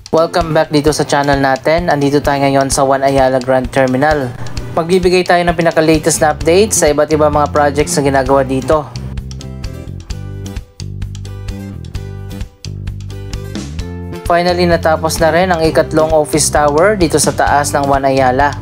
Welcome back dito sa channel natin. Andito tayo ngayon sa One Ayala Grand Terminal. Magbibigay tayo ng pinaka-latest na update sa iba't ibang mga projects na ginagawa dito. Finally natapos na rin ang ikatlong office tower dito sa taas ng One Ayala.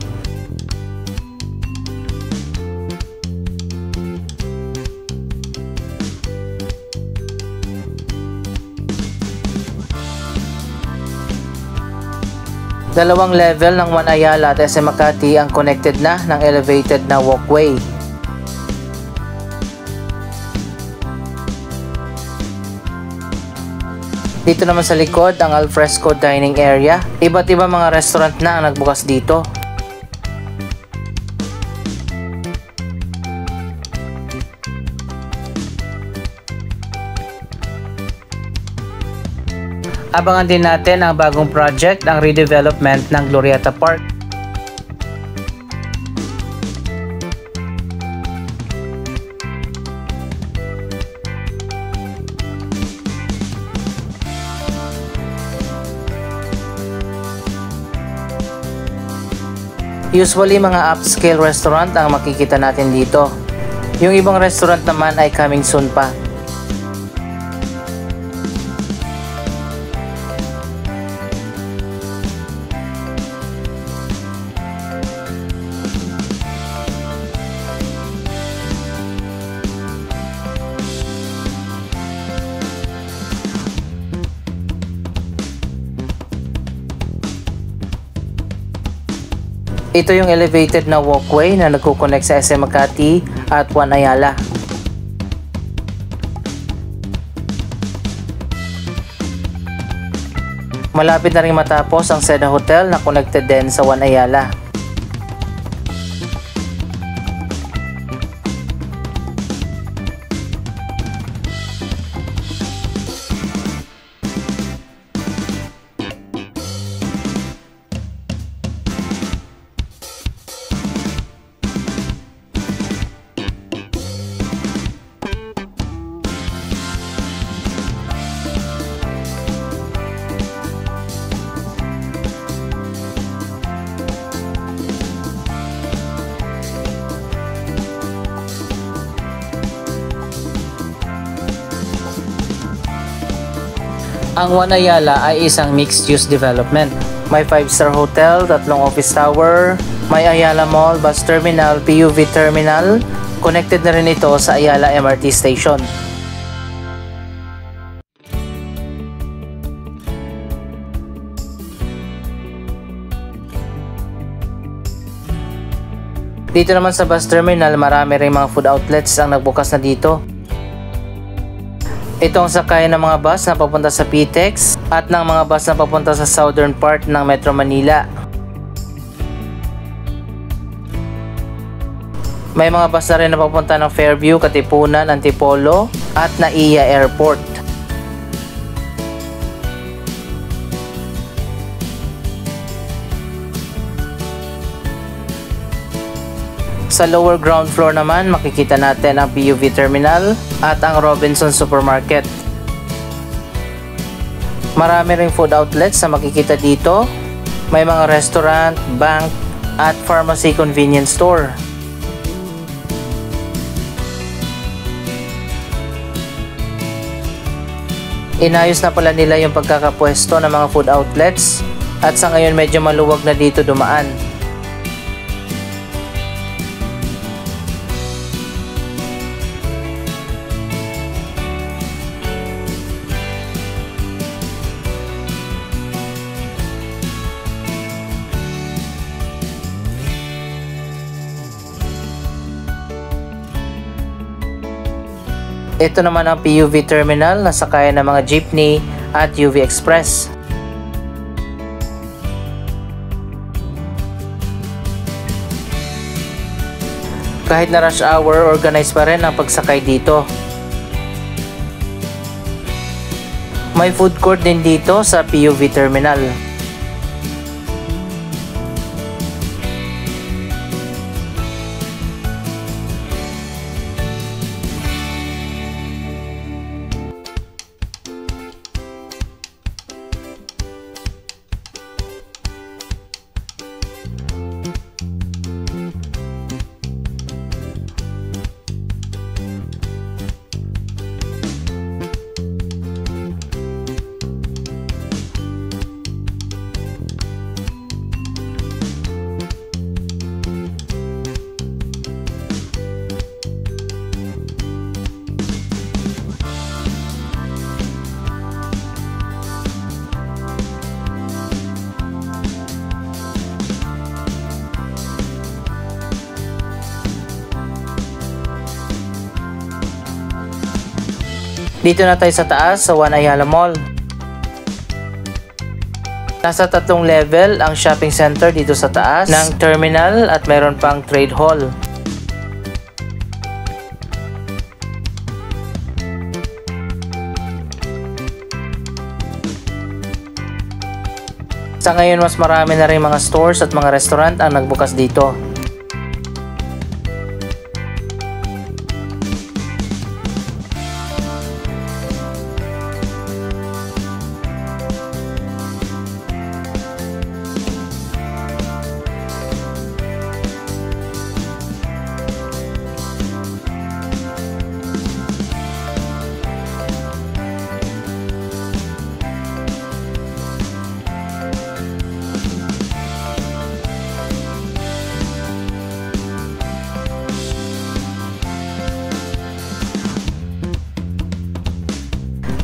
Dalawang level ng One Ayala at SM Makati ang connected na ng elevated na walkway. Dito naman sa likod ang alfresco dining area. Iba't ibang mga restaurant na ang nagbukas dito. Abangan din natin ang bagong project, ang redevelopment ng Glorieta Park. Usually mga upscale restaurant ang makikita natin dito. Yung ibang restaurant naman ay coming soon pa. Ito yung elevated na walkway na nagko-connect sa SM Makati at One Ayala. Malapit na rin matapos ang Seda Hotel na connected din sa One Ayala. Ang One Ayala ay isang mixed-use development. May 5-star hotel, 3 office tower, may Ayala Mall, bus terminal, PUV terminal. Connected na rin ito sa Ayala MRT station. Dito naman sa bus terminal, marami rin mga food outlets ang nagbukas na dito. Ito ang sakayan ng mga bus na papunta sa PTEX at ng mga bus na papunta sa southern part ng Metro Manila. May mga bus na rin na papunta ng Fairview, Katipunan, Antipolo at NAIA Airport. Sa lower ground floor naman, makikita natin ang PUV Terminal at ang Robinson Supermarket. Marami ring food outlets na makikita dito. May mga restaurant, bank, at pharmacy convenience store. Inayos na pala nila yung pagkakapwesto ng mga food outlets at sa ngayon medyo maluwag na dito dumaan. Ito naman ang PUV Terminal na sakayan ng mga jeepney at UV Express. Kahit na rush hour, organized pa rin ang pagsakay dito. May food court din dito sa PUV Terminal. Dito na tayo sa taas sa One Ayala Mall. Nasa 3 level ang shopping center dito sa taas ng terminal at meron pang trade hall. Sa ngayon mas marami na rin mga stores at mga restaurant ang nagbukas dito.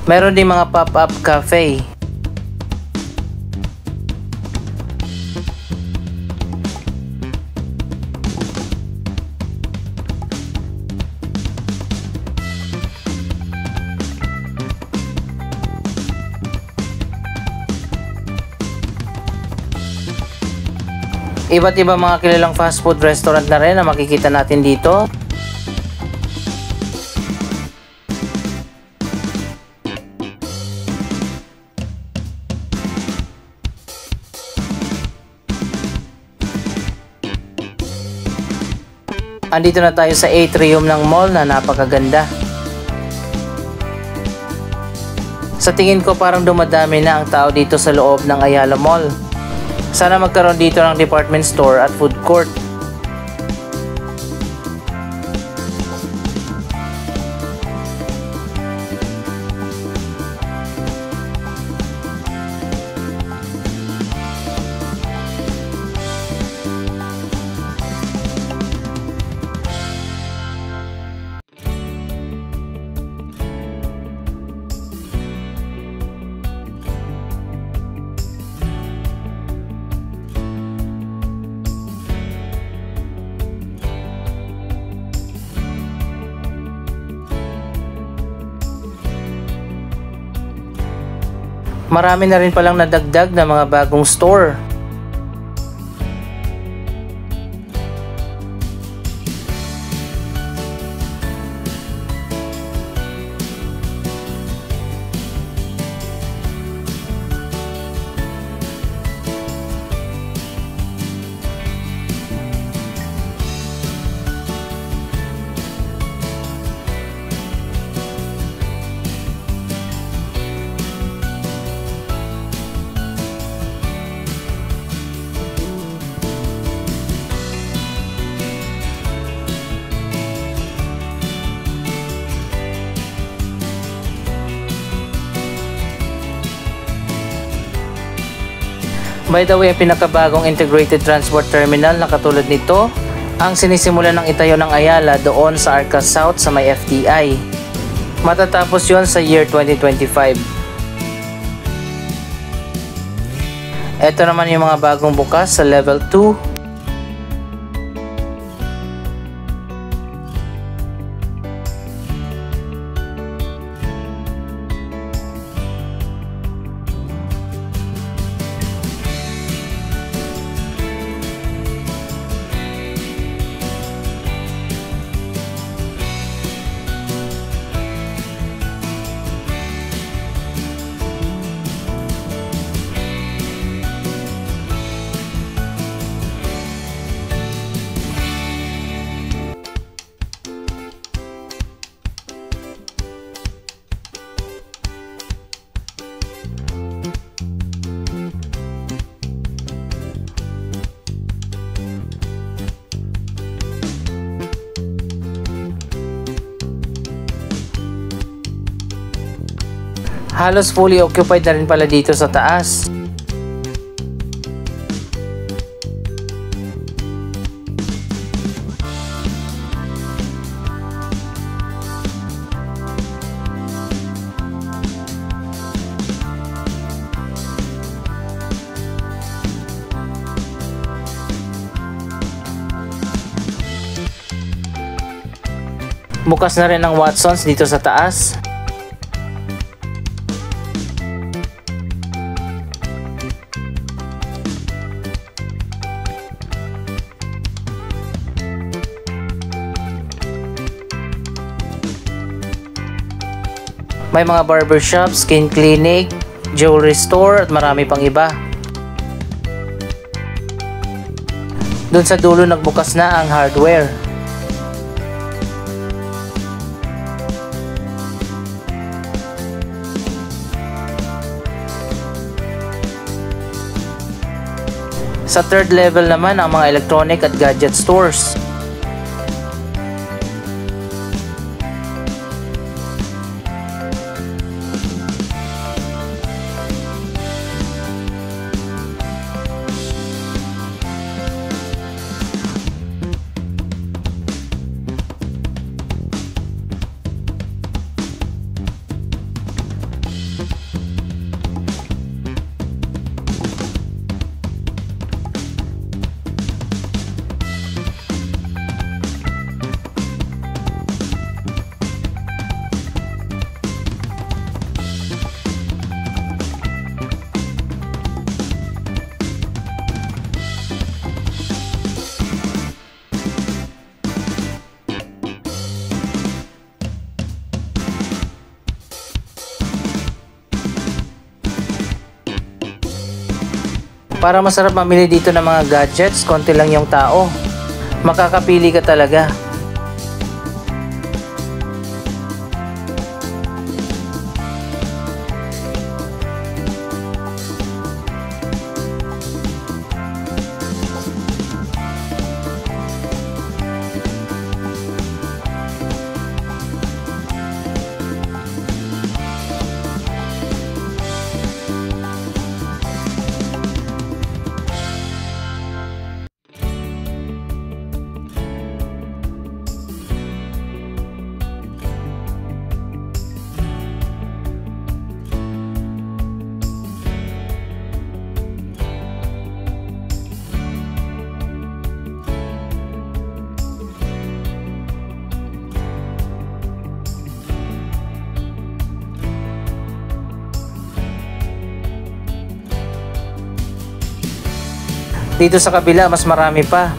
Meron din mga pop-up cafe. Iba't iba mga kilalang fast food restaurant na rin na makikita natin dito. Andito na tayo sa atrium ng mall na napakaganda. Sa tingin ko parang dumadami na ang tao dito sa loob ng Ayala Mall. Sana magkaroon dito ng department store at food court. Marami na rin palang nadagdag na mga bagong store. By the way, ang pinakabagong integrated transport terminal na katulad nito ang sinisimula ng itayo ng Ayala doon sa Arca South sa may FTI. Matatapos yon sa year 2025. Ito naman yung mga bagong bukas sa level 2. Halos fully occupied na rin pala dito sa taas. Bukas na rin ang Watsons dito sa taas. May mga barbershop, skin clinic, jewelry store at marami pang iba. Doon sa dulo nagbukas na ang hardware. Sa third level naman ang mga electronic at gadget stores. Para masarap mamili dito ng mga gadgets, konti lang yung tao. Makakapili ka talaga. Dito sa kabila, mas marami pa.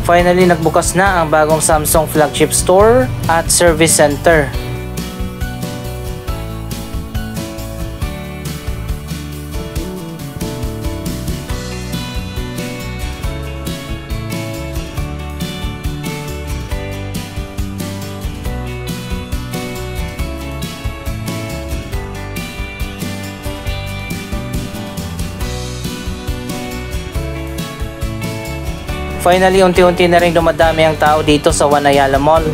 Finally, nagbukas na ang bagong Samsung flagship store at service center. Finally, unti-unti na rin dumadami ang tao dito sa One Ayala Mall.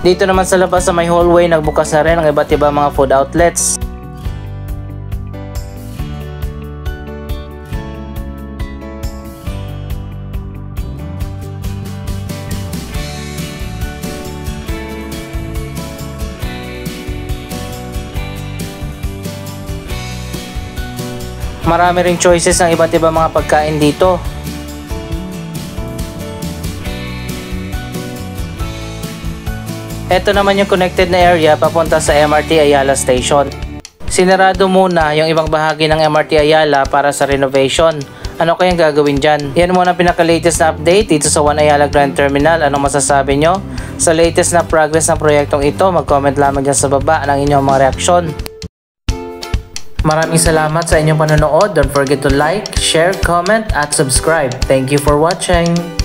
Dito naman sa labas sa may hallway, nagbukas na rin ang iba't ibang mga food outlets. Marami ring choices ng iba't ibang mga pagkain dito. Ito naman yung connected na area papunta sa MRT Ayala Station. Sinarado muna yung ibang bahagi ng MRT Ayala para sa renovation. Ano kayang gagawin dyan? Yan muna ang pinaka-latest na update dito sa One Ayala Grand Terminal. Anong masasabi nyo? Sa latest na progress ng proyektong ito, mag-comment lamang dyan sa baba ng inyong mga reaksyon. Maraming salamat sa inyong panonood. Don't forget to like, share, comment, at subscribe. Thank you for watching.